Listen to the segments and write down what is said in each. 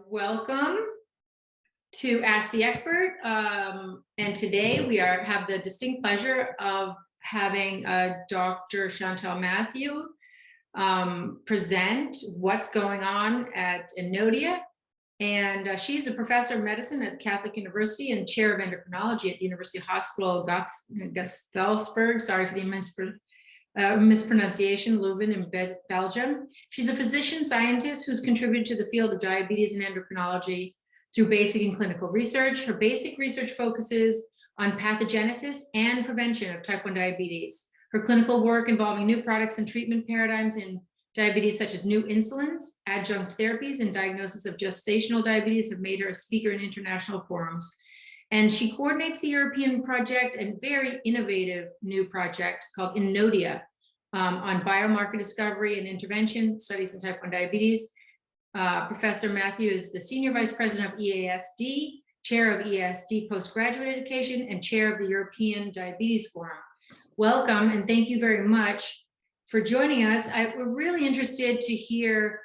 Welcome to Ask the Expert. And today we have the distinct pleasure of having Dr. Chantal Mathieu present what's going on at INNODIA. And she's a professor of medicine at Katholieke University and chair of endocrinology at the University Hospital Gastelsberg. Sorry for the mispronunciation, Leuven in Belgium. She's a physician scientist who's contributed to the field of diabetes and endocrinology through basic and clinical research. Her basic research focuses on pathogenesis and prevention of type 1 diabetes. Her clinical work involving new products and treatment paradigms in diabetes, such as new insulins, adjunct therapies, and diagnosis of gestational diabetes, have made her a speaker in international forums. And she coordinates the European project and very innovative new project called INNODIA on biomarker discovery and intervention studies in type 1 diabetes. Professor Mathieu is the Senior Vice President of EASD, Chair of EASD Postgraduate Education, and Chair of the European Diabetes Forum. Welcome, and thank you very much for joining us. We're really interested to hear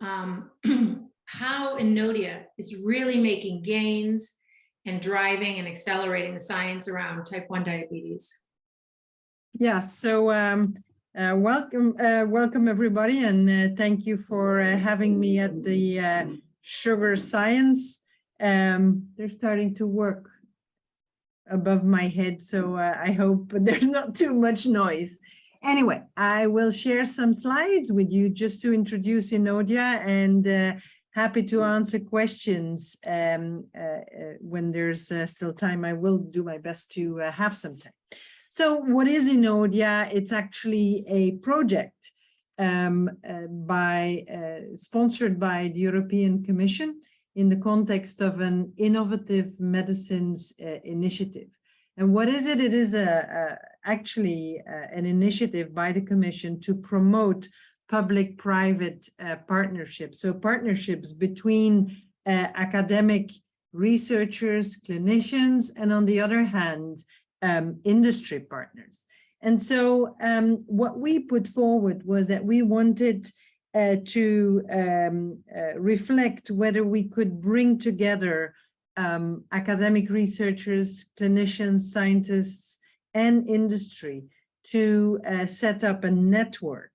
how INNODIA is really making gains and driving and accelerating the science around type 1 diabetes. Yeah, so welcome everybody, and thank you for having me at the Sugar Science. They're starting to work above my head, so I hope there's not too much noise. Anyway, I will share some slides with you just to introduce INNODIA, and happy to answer questions when there's still time. I will do my best to have some time. So what is INNODIA? It's actually a project sponsored by the European Commission in the context of an innovative medicines initiative. And what is it? It is actually an initiative by the Commission to promote public-private partnerships. So partnerships between academic researchers, clinicians, and on the other hand, industry partners. And so what we put forward was that we wanted to reflect whether we could bring together academic researchers, clinicians, scientists, and industry to set up a network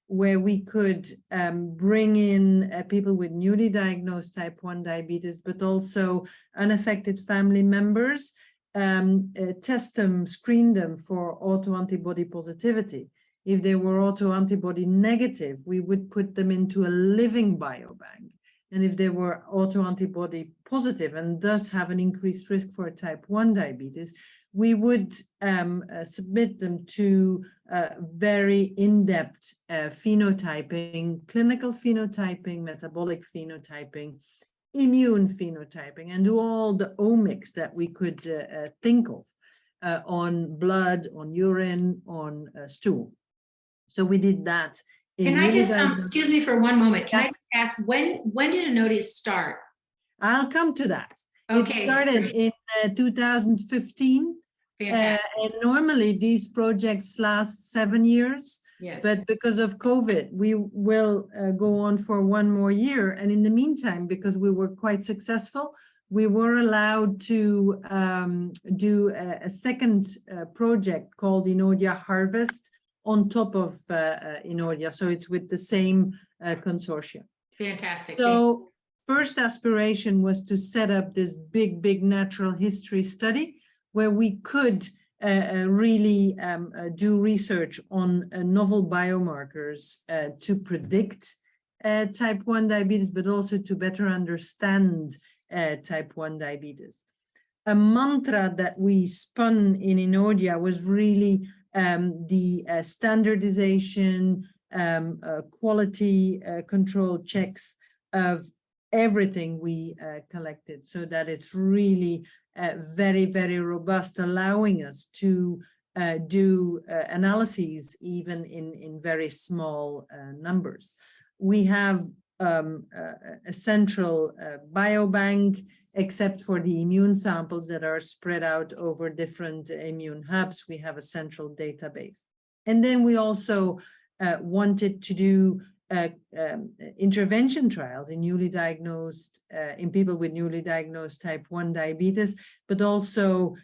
where we could bring in people with newly diagnosed type 1 diabetes, but also unaffected family members, test them, screen them for autoantibody positivity. If they were autoantibody negative, we would put them into a living biobank. And if they were autoantibody positive and thus have an increased risk for type 1 diabetes, we would submit them to very in-depth phenotyping, clinical phenotyping, metabolic phenotyping, immune phenotyping, and do all the omics that we could think of on blood, on urine, on stool. So we did that. Can I just, excuse me for one moment, can I just ask, when did INNODIA start? I'll come to that. Okay. It started in 2015. And normally these projects last 7 years. Yes. But because of COVID, we will go on for 1 more year. And in the meantime, because we were quite successful, we were allowed to do a second project called INNODIA Harvest on top of INNODIA. So it's with the same consortium. Fantastic. So first aspiration was to set up this big natural history study where we could really do research on novel biomarkers to predict type 1 diabetes, but also to better understand type 1 diabetes. A mantra that we spun in INNODIA was really the standardization, quality control checks of everything we collected, so that it's really very robust, allowing us to do analyses even in very small numbers. We have a central biobank, except for the immune samples that are spread out over different immune hubs. We have a central database. And then we also wanted to do intervention trials in newly diagnosed, in people with newly diagnosed type 1 diabetes, but also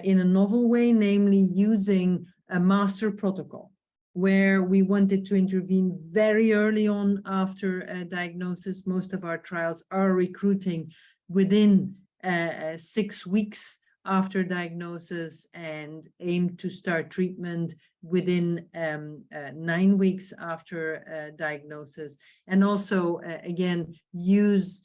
in a novel way, namely using a master protocol, where we wanted to intervene very early on after diagnosis. Most of our trials are recruiting within 6 weeks after diagnosis and aim to start treatment within 9 weeks after diagnosis. And also, again, use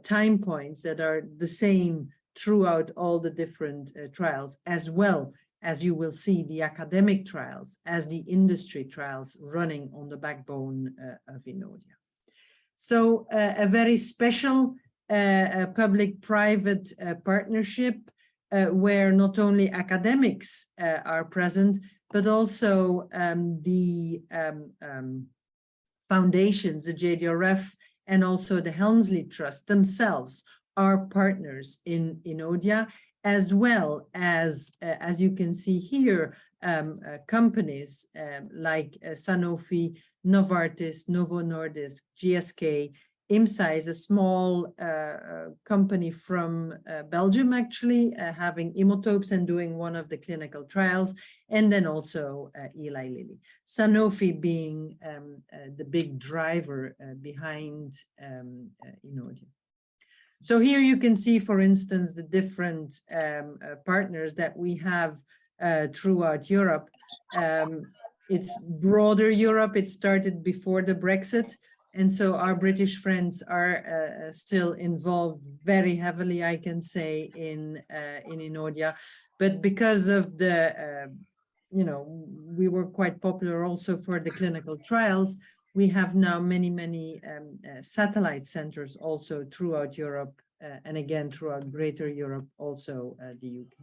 time points that are the same throughout all the different trials, as well as you will see the academic trials as the industry trials running on the backbone of INNODIA. So a very special public-private partnership where not only academics are present, but also the foundations, the JDRF, and also the Helmsley Trust themselves are partners in INNODIA, as well as you can see here, companies like Sanofi, Novartis, Novo Nordisk, GSK. IMSA is a small company from Belgium, actually, having imotopes and doing one of the clinical trials, and then also Eli Lilly. Sanofi being the big driver behind INNODIA. So here you can see, for instance, the different partners that we have throughout Europe. It's broader Europe. It started before the Brexit. And so our British friends are still involved very heavily, I can say, in INNODIA. But because of the, we were quite popular also for the clinical trials, we have now many satellite centers also throughout Europe, and again, throughout Greater Europe, also the UK.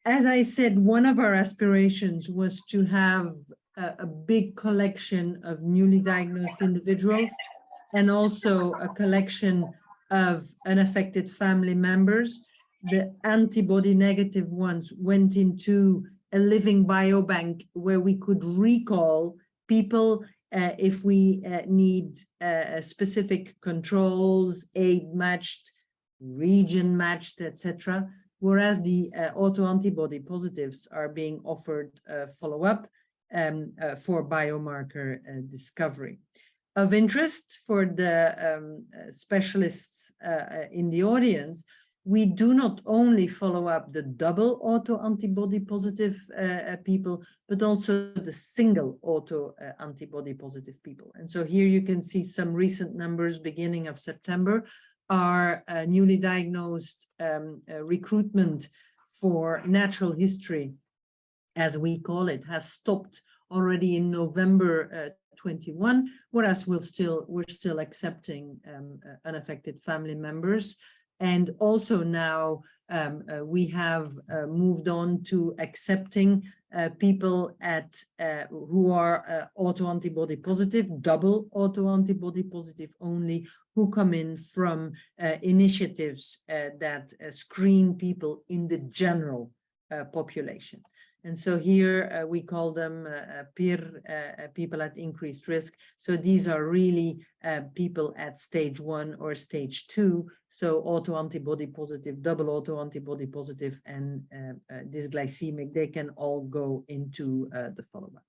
As I said, one of our aspirations was to have a big collection of newly diagnosed individuals, and also a collection of unaffected family members. The antibody negative ones went into a living biobank where we could recall people if we need specific controls, age matched, region matched, etc. Whereas the autoantibody positives are being offered follow-up for biomarker discovery. Of interest for the specialists in the audience, we do not only follow up the double autoantibody positive people, but also the single autoantibody positive people. And so here you can see some recent numbers beginning of September. Our newly diagnosed recruitment for natural history, as we call it, has stopped already in November 21, whereas we're still accepting unaffected family members. And also now we have moved on to accepting people who are autoantibody positive, double autoantibody positive only, who come in from initiatives that screen people in the general population. And so here we call them peer people at increased risk. So these are really people at stage 1 or stage 2. So autoantibody positive, double autoantibody positive, and dysglycemic, they can all go into the follow-up.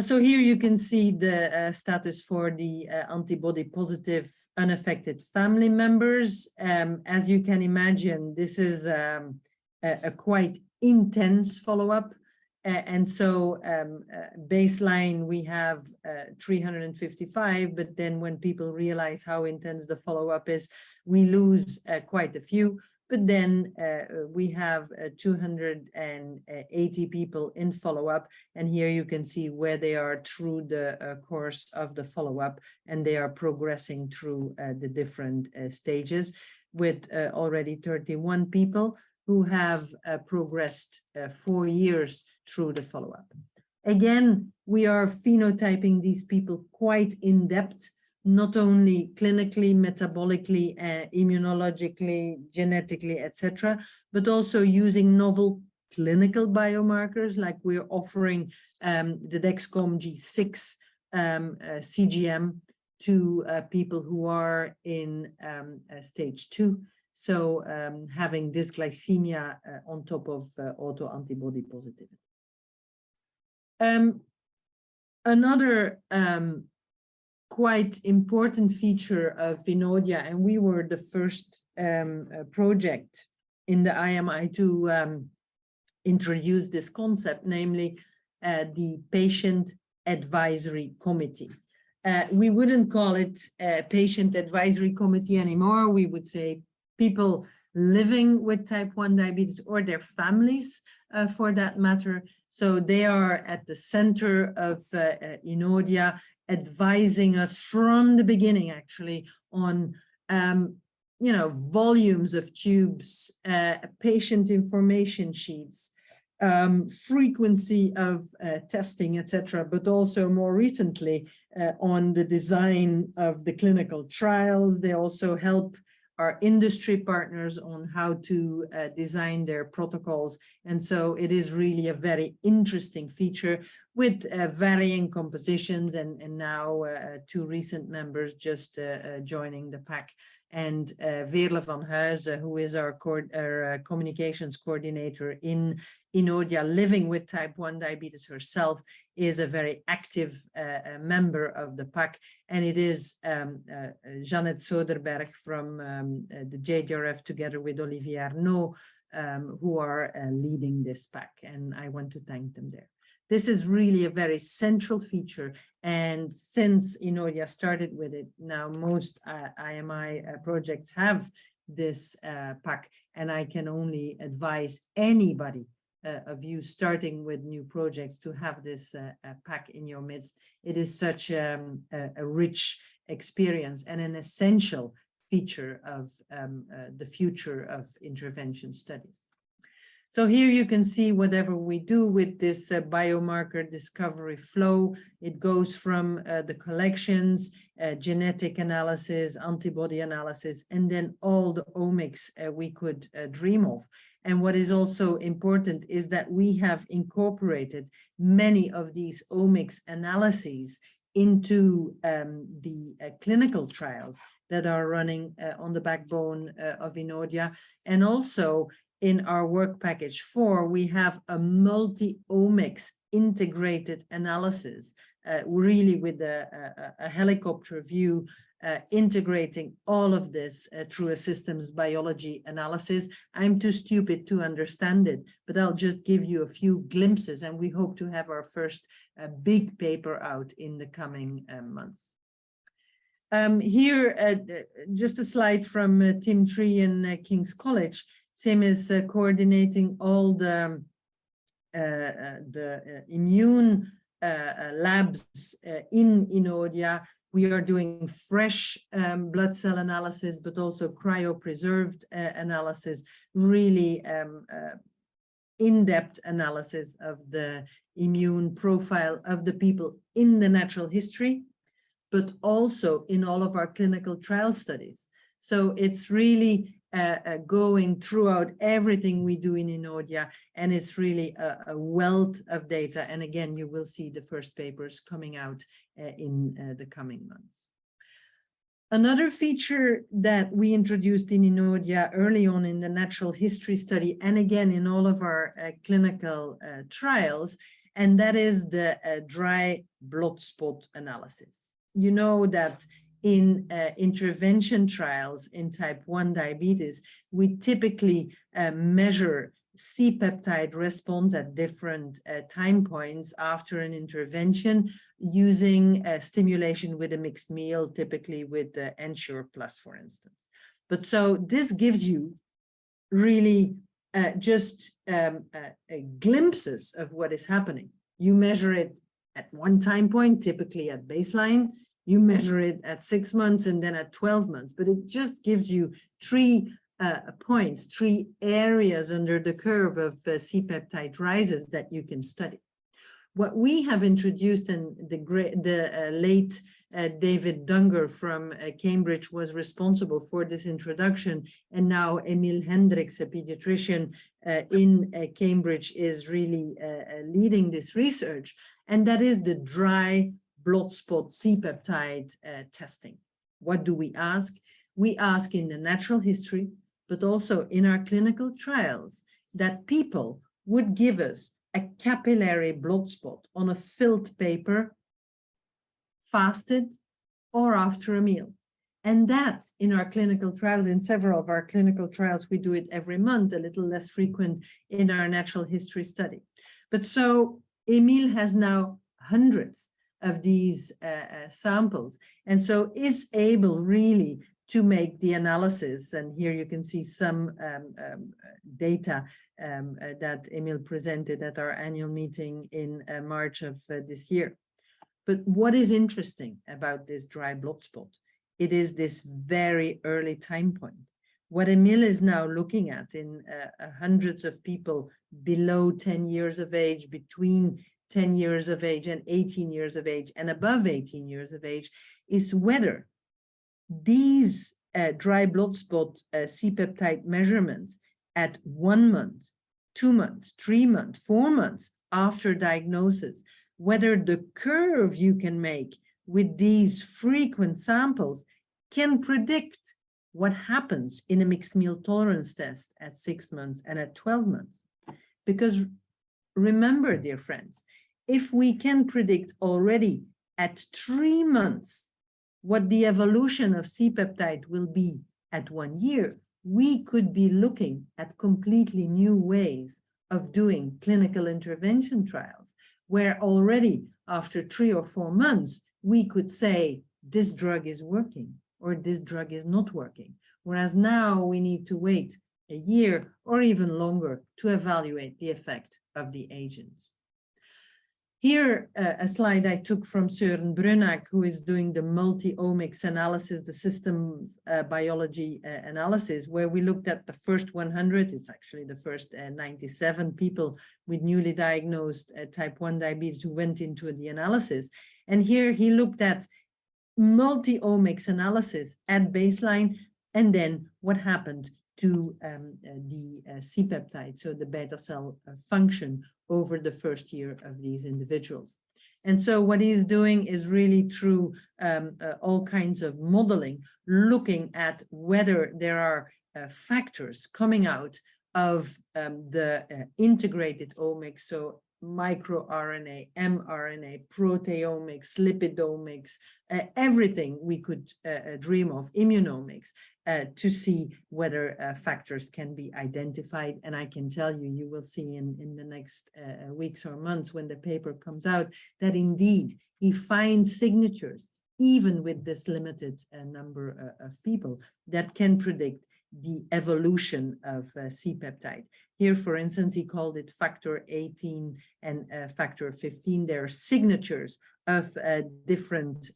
So here you can see the status for the antibody positive unaffected family members. As you can imagine, this is a quite intense follow-up. And so baseline, we have 355, but then when people realize how intense the follow-up is, we lose quite a few. But then we have 280 people in follow-up, and here you can see where they are through the course of the follow-up, and they are progressing through the different stages, with already 31 people who have progressed 4 years through the follow-up. Again, we are phenotyping these people quite in depth, not only clinically, metabolically, immunologically, genetically, etc., but also using novel clinical biomarkers, like we're offering the Dexcom G6 CGM to people who are in stage 2. So having dysglycemia on top of autoantibody positivity. Another quite important feature of INNODIA, and we were the first project in the IMI to introduce this concept, namely the Patient Advisory Committee. We wouldn't call it a Patient Advisory Committee anymore. We would say people living with type 1 diabetes or their families for that matter. So they are at the center of INNODIA, advising us from the beginning actually on volumes of tubes, patient information sheets, frequency of testing, etc., but also more recently on the design of the clinical trials. They also help our industry partners on how to design their protocols. And so it is really a very interesting feature with varying compositions, and now 2 recent members just joining the pack. And Veerle van Huizen, who is our communications coordinator in INNODIA, living with type 1 diabetes herself, is a very active member of the pack. And it is Jeannette Soderberg from the JDRF together with Olivier Arnaud, who are leading this pack. And I want to thank them there. This is really a very central feature. And since INNODIA started with it, now most IMI projects have this pack. And I can only advise anybody of you starting with new projects to have this pack in your midst. It is such a rich experience and an essential feature of the future of intervention studies. So here you can see whatever we do with this biomarker discovery flow. It goes from the collections, genetic analysis, antibody analysis, and then all the omics we could dream of. And what is also important is that we have incorporated many of these omics analyses into the clinical trials that are running on the backbone of INNODIA. And also in our work package 4, we have a multi-omics integrated analysis, really with a helicopter view, integrating all of this through a systems biology analysis. I'm too stupid to understand it, but I'll just give you a few glimpses, and we hope to have our first big paper out in the coming months. Here, just a slide from Tim Tree in King's College. Tim is coordinating all the immune labs in INNODIA. We are doing fresh blood cell analysis, but also cryopreserved analysis, really in-depth analysis of the immune profile of the people in the natural history, but also in all of our clinical trial studies. So it's really going throughout everything we do in INNODIA, and it's really a wealth of data. And again, you will see the first papers coming out in the coming months. Another feature that we introduced in INNODIA early on in the natural history study, and again in all of our clinical trials, and that is the dry blood spot analysis. You know that in intervention trials in type 1 diabetes, we typically measure C-peptide response at different time points after an intervention using stimulation with a mixed meal, typically with Ensure Plus, for instance. But so this gives you really just glimpses of what is happening. You measure it at one time point, typically at baseline. You measure it at 6 months and then at 12 months, but it just gives you 3 points, 3 areas under the curve of C-peptide rises that you can study. What we have introduced in the late David Dunger from Cambridge was responsible for this introduction, and now Emil Hendricks, a pediatrician in Cambridge, is really leading this research, and that is the dry blood spot C-peptide testing. What do we ask? We ask in the natural history, but also in our clinical trials, that people would give us a capillary blood spot on a filled paper, fasted or after a meal. And that in our clinical trials, in several of our clinical trials, we do it every month, a little less frequent in our natural history study. But so Emil has now hundreds of these samples, and so is able really to make the analysis. And here you can see some data that Emil presented at our annual meeting in March of this year. But what is interesting about this dry blood spot? It is this very early time point. What Emil is now looking at in hundreds of people below 10 years of age, between 10 years of age and 18 years of age, and above 18 years of age, is whether these dry blood spot C-peptide measurements at 1 month, 2 months, 3 months, 4 months after diagnosis, whether the curve you can make with these frequent samples can predict what happens in a mixed meal tolerance test at 6 months and at 12 months. Because remember, dear friends, if we can predict already at 3 months what the evolution of C-peptide will be at 1 year, we could be looking at completely new ways of doing clinical intervention trials, where already after 3 or 4 months, we could say this drug is working or this drug is not working. Whereas now we need to wait a year or even longer to evaluate the effect of the agents. Here, a slide I took from Søren Brunnack, who is doing the multi-omics analysis, the systems biology analysis, where we looked at the first 100, it's actually the first 97 people with newly diagnosed type 1 diabetes who went into the analysis. And here he looked at multi-omics analysis at baseline, and then what happened to the C-peptide, so the beta cell function over the first year of these individuals. And so what he's doing is really through all kinds of modeling, looking at whether there are factors coming out of the integrated omics, so microRNA, mRNA, proteomics, lipidomics, everything we could dream of, immunomics, to see whether factors can be identified. And I can tell you, you will see in the next weeks or months when the paper comes out, that indeed he finds signatures, even with this limited number of people, that can predict the evolution of C-peptide. Here, for instance, he called it factor 18 and factor 15. There are signatures of different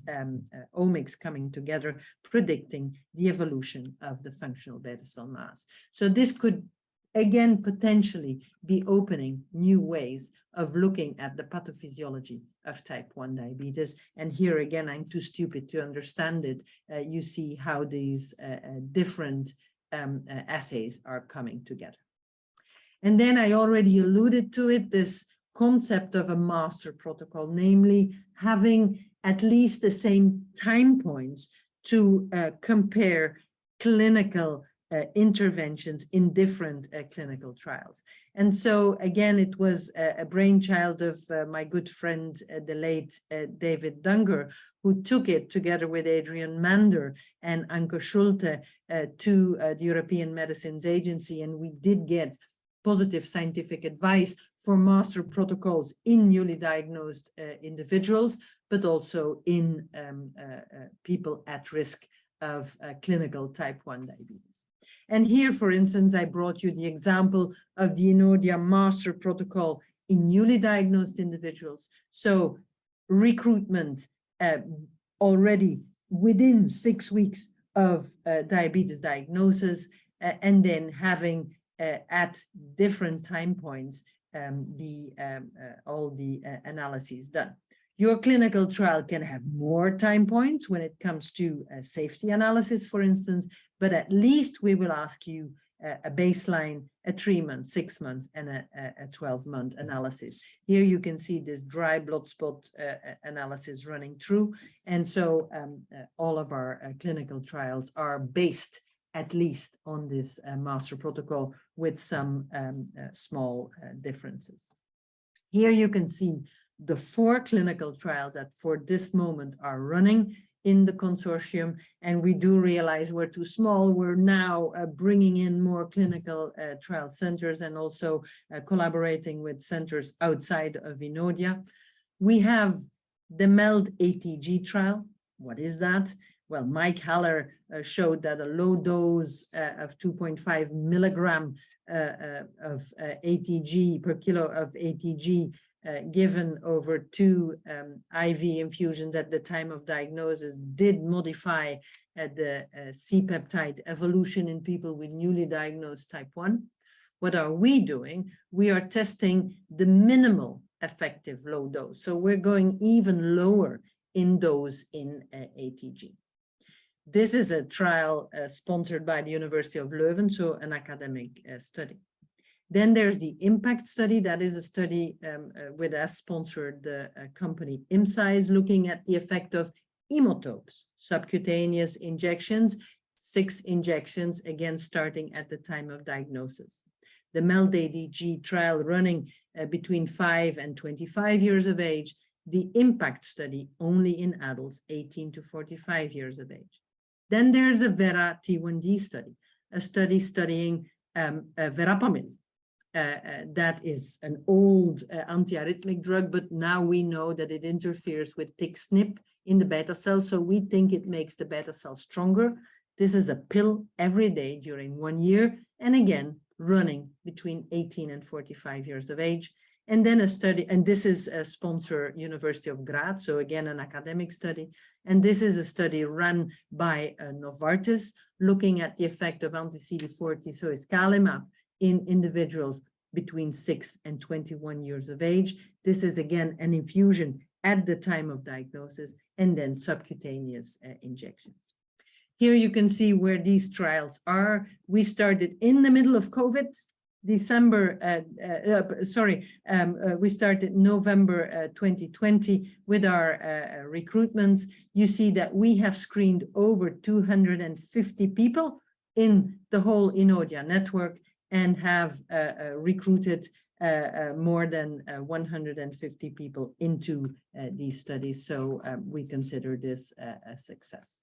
omics coming together, predicting the evolution of the functional beta cell mass. So this could, again, potentially be opening new ways of looking at the pathophysiology of type 1 diabetes. And here, again, I'm too stupid to understand it. You see how these different assays are coming together. And then I already alluded to it, this concept of a master protocol, namely having at least the same time points to compare clinical interventions in different clinical trials. And so again, it was a brainchild of my good friend, the late David Dunger, who took it together with Adrian Mander and Anke Schulte to the European Medicines Agency. And we did get positive scientific advice for master protocols in newly diagnosed individuals, but also in people at risk of clinical type 1 diabetes. And here, for instance, I brought you the example of the INNODIA master protocol in newly diagnosed individuals. So recruitment already within 6 weeks of diabetes diagnosis, and then having at different time points all the analyses done. Your clinical trial can have more time points when it comes to safety analysis, for instance, but at least we will ask you a baseline, a 3-month, 6 months, and a 12-month analysis. Here you can see this dry blood spot analysis running through. And so all of our clinical trials are based at least on this master protocol with some small differences. Here you can see the 4 clinical trials that for this moment are running in the consortium, and we do realize we're too small. We're now bringing in more clinical trial centers and also collaborating with centers outside of INNODIA. We have the MELD ATG trial. What is that? Well, Mike Haller showed that a low dose of 2.5 milligram of ATG per kilo of ATG given over 2 IV infusions at the time of diagnosis did modify the C-peptide evolution in people with newly diagnosed type 1. What are we doing? We are testing the minimal effective low dose. So we're going even lower in dose in ATG. This is a trial sponsored by the University of Leuven, so an academic study. Then there's the impact study. That is a study with us sponsored the company IMSA, looking at the effect of hemotopes, subcutaneous injections, 6 injections, again, starting at the time of diagnosis. The MELD ATG trial running between 5 and 25 years of age, the impact study only in adults 18 to 45 years of age. Then there's a Vera T1D study, a study studying verapamil. That is an old antiarrhythmic drug, but now we know that it interferes with TIC-SNP in the beta cell, so we think it makes the beta cell stronger. This is a pill every day during 1 year, and again, running between 18 and 45 years of age. And then a study, and this is a sponsor University of Graz, so again, an academic study. And this is a study run by Novartis, looking at the effect of anti-CD40, so iscalimab, in individuals between 6 and 21 years of age. This is again an infusion at the time of diagnosis, and then subcutaneous injections. Here you can see where these trials are. We started in the middle of COVID, we started November 2020 with our recruitments. You see that we have screened over 250 people in the whole INNODIA network and have recruited more than 150 people into these studies. So we consider this a success.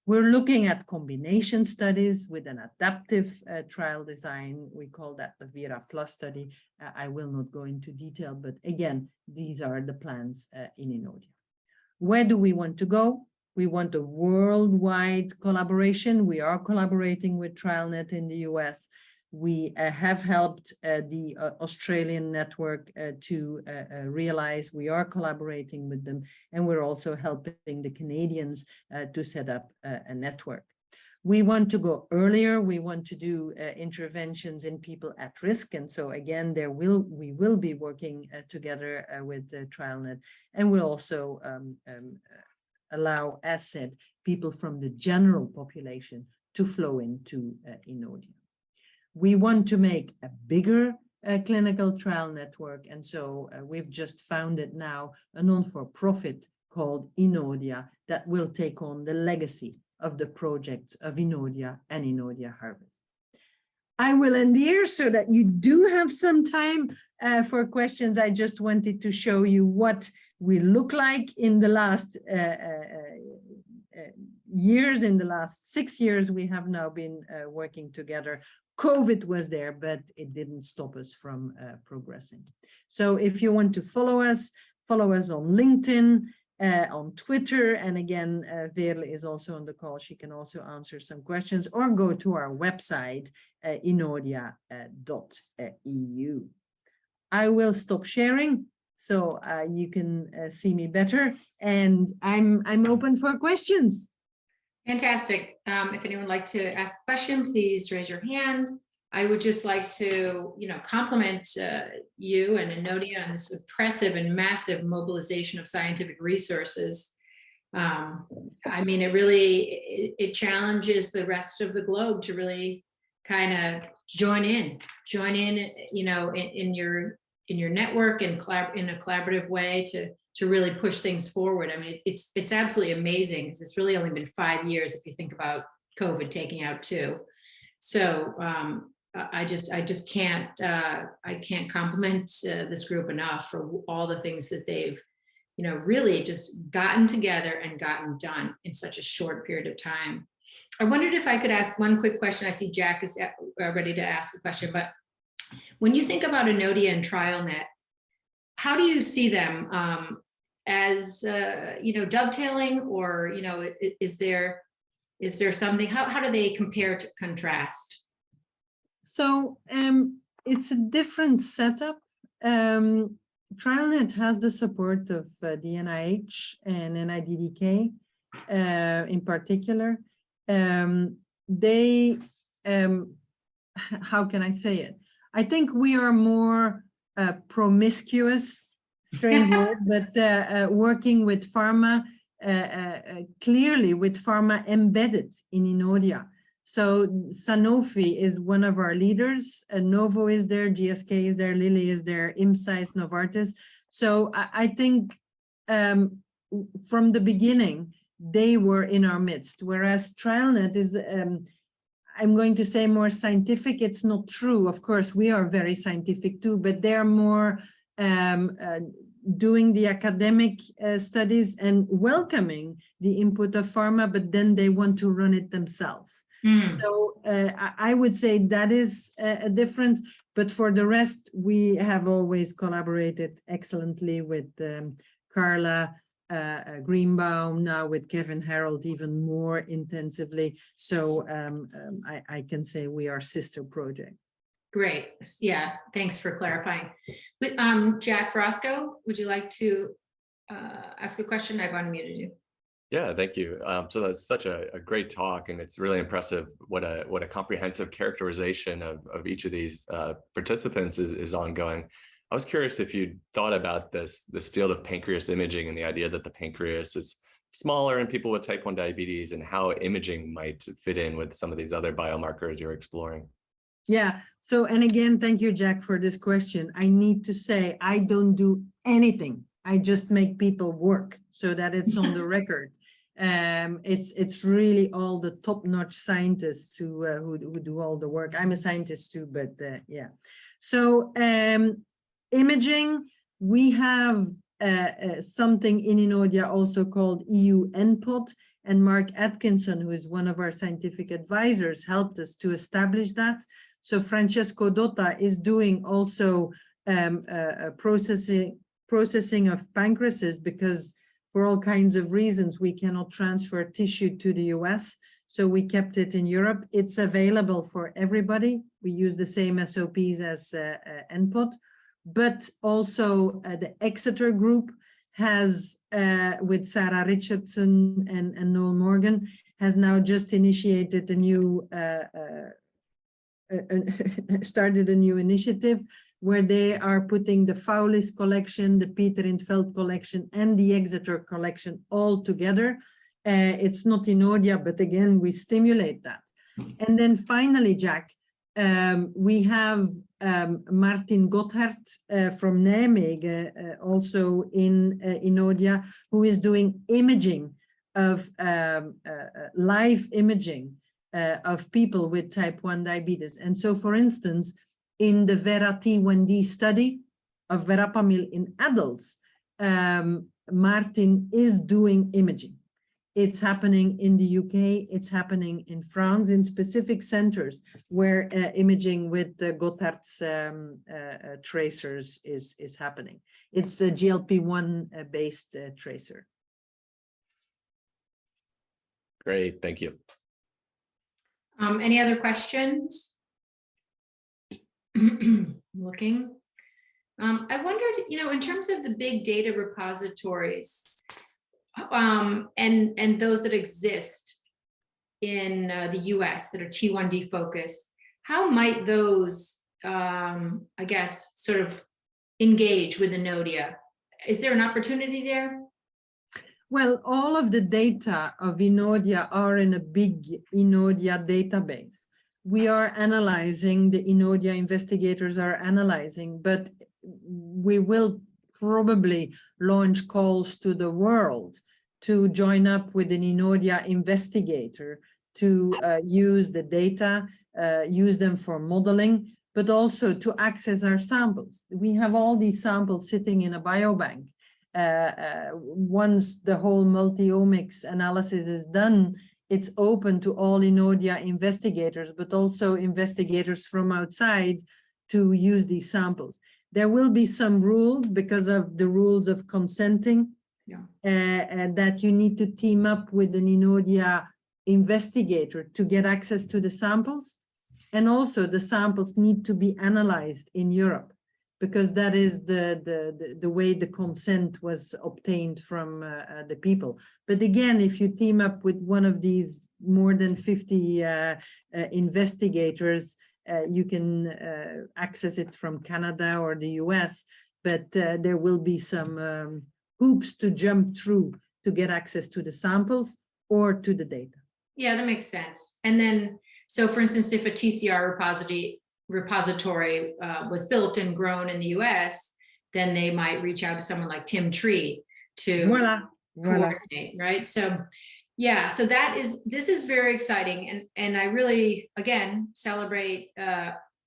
We're looking at combination studies with an adaptive trial design. We call that the Vera Plus study. I will not go into detail, but again, these are the plans in INNODIA. Where do we want to go? We want a worldwide collaboration. We are collaborating with TrialNet in the US. We have helped the Australian network to realize we are collaborating with them, and we're also helping the Canadians to set up a network. We want to go earlier. We want to do interventions in people at risk, and so again, we will be working together with TrialNet, and we'll also allow, as said, people from the general population to flow into INNODIA. We want to make a bigger clinical trial network, and so we've just founded now a non-for-profit called INNODIA that will take on the legacy of the projects of INNODIA and INNODIA Harvest. I will end here so that you do have some time for questions. I just wanted to show you what we look like in the last years. In the last 6 years, we have now been working together. COVID was there, but it didn't stop us from progressing. So if you want to follow us on LinkedIn, on Twitter, and again, Veerle is also on the call. She can also answer some questions, or go to our website, innodia.eu. I will stop sharing so you can see me better, and I'm open for questions. Fantastic. If anyone would like to ask a question, please raise your hand. I would just like to, compliment you and INNODIA on this impressive and massive mobilization of scientific resources. I mean, it challenges the rest of the globe to really kind of join in, in your network and in a collaborative way to really push things forward. I mean, it's absolutely amazing because it's really only been 5 years if you think about COVID taking out 2. So I just can't compliment this group enough for all the things that they've really just gotten together and gotten done in such a short period of time. I wondered if I could ask one quick question. I see Jack is ready to ask a question, but when you think about INNODIA and TrialNet, how do you see them as dovetailing, or is there something? How do they compare to contrast? So it's a different setup. TrialNet has the support of the NIH and NIDDK in particular. How can I say it? I think we are more promiscuous, strange word, but working with pharma, clearly with pharma embedded in INNODIA. So Sanofi is one of our leaders, Novo is there, GSK is there, Lilly is there, IMSA is Novartis. So I think from the beginning, they were in our midst, whereas TrialNet is, I'm going to say, more scientific. It's not true. Of course, we are very scientific too, but they're more doing the academic studies and welcoming the input of pharma, but then they want to run it themselves. So I would say that is a difference, but for the rest, we have always collaborated excellently with Carla Greenbaum, now with Kevin Harold even more intensively. So I can say we are sister project. Great. Yeah, thanks for clarifying. But Jack Frosco, would you like to ask a question? I've unmuted you. Yeah, thank you. So that's such a great talk, and it's really impressive what a comprehensive characterization of each of these participants is ongoing. I was curious if you thought about this field of pancreas imaging and the idea that the pancreas is smaller in people with type 1 diabetes, and how imaging might fit in with some of these other biomarkers you're exploring. Yeah, so, and again, thank you, Jack, for this question. I need to say, I don't do anything. I just make people work so that it's on the record. It's really all the top-notch scientists who do all the work. I'm a scientist too, but yeah. So imaging, we have something in INNODIA also called EU NPOD, and Mark Atkinson, who is one of our scientific advisors, helped us to establish that. So Francesco Dotta is doing also processing of pancreases, because for all kinds of reasons, we cannot transfer tissue to the US. So we kept it in Europe. It's available for everybody. We use the same SOPs as NPOD, but also the Exeter group has, with Sarah Richardson and Noel Morgan, has now just initiated a new, started a new initiative where they are putting the Fowlis collection, the Peter Intveld collection, and the Exeter collection all together. It's not INNODIA, but again, we stimulate that. And then finally, Jack, we have Martin Gotthard from Nijmegen, also in INNODIA, who is doing imaging of live imaging of people with type 1 diabetes. And so, for instance, in the Vera T1D study of verapamil in adults, Martin is doing imaging. It's happening in the UK, it's happening in France, in specific centers where imaging with the Gotthard's tracers is happening. It's a GLP-1 based tracer. Great, thank you. Any other questions? Looking. I wondered, in terms of the big data repositories and those that exist in the US that are T1D focused, how might those, I guess, sort of engage with INNODIA? Is there an opportunity there? Well, all of the data of INNODIA are in a big INNODIA database. We are analyzing, the INNODIA investigators are analyzing, but we will probably launch calls to the world to join up with an INNODIA investigator to use the data, use them for modeling, but also to access our samples. We have all these samples sitting in a biobank. Once the whole multi-omics analysis is done, it's open to all INNODIA investigators, but also investigators from outside to use these samples. There will be some rules because of the rules of consenting, that you need to team up with an INNODIA investigator to get access to the samples. And also the samples need to be analyzed in Europe, because that is the way the consent was obtained from the people. But again, if you team up with one of these more than 50 investigators, you can access it from Canada or the US, but there will be some hoops to jump through to get access to the samples or to the data. Yeah, that makes sense. And then, so for instance, if a TCR repository was built and grown in the US, then they might reach out to someone like Tim Tree to coordinate, right? So yeah, so this is very exciting. And I really, again, celebrate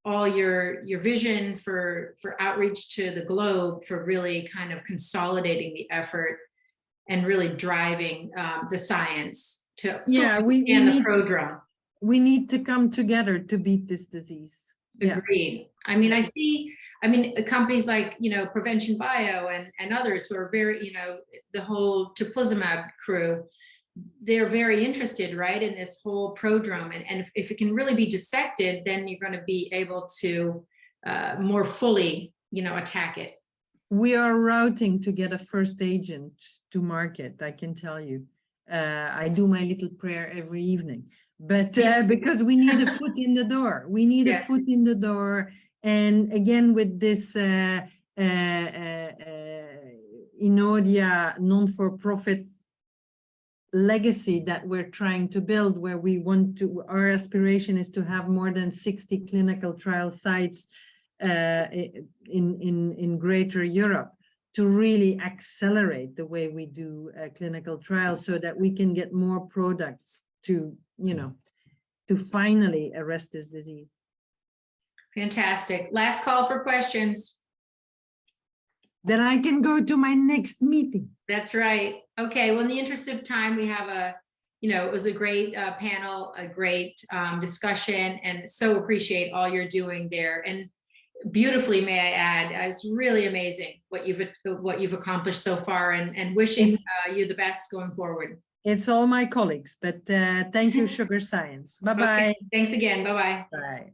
all your vision for outreach to the globe, for really kind of consolidating the effort and really driving the science to the prodrome. We need to come together to beat this disease. Agreed. I mean, I see, companies like, Prevention Bio and others who are very, the whole teplizumab crew, they're very interested, right, in this whole prodrome. And if it can really be dissected, then you're going to be able to more fully, attack it. We are routing to get a first agent to market, I can tell you. I do my little prayer every evening. But because we need a foot in the door, we need a foot in the door. And again, with this INNODIA non-for-profit legacy that we're trying to build, where we want to, our aspiration is to have more than 60 clinical trial sites in Greater Europe, to really accelerate the way we do clinical trials, so that we can get more products to, to finally arrest this disease. Fantastic. Last call for questions. Then I can go to my next meeting. That's right. Okay. Well, in the interest of time, we have it was a great panel, a great discussion, and so appreciate all you're doing there. And beautifully, may I add, it's really amazing what you've accomplished so far, and wishing you the best going forward. It's all my colleagues, but thank you, Sugar Science. Bye-bye. Okay. Thanks again. Bye-bye. Bye.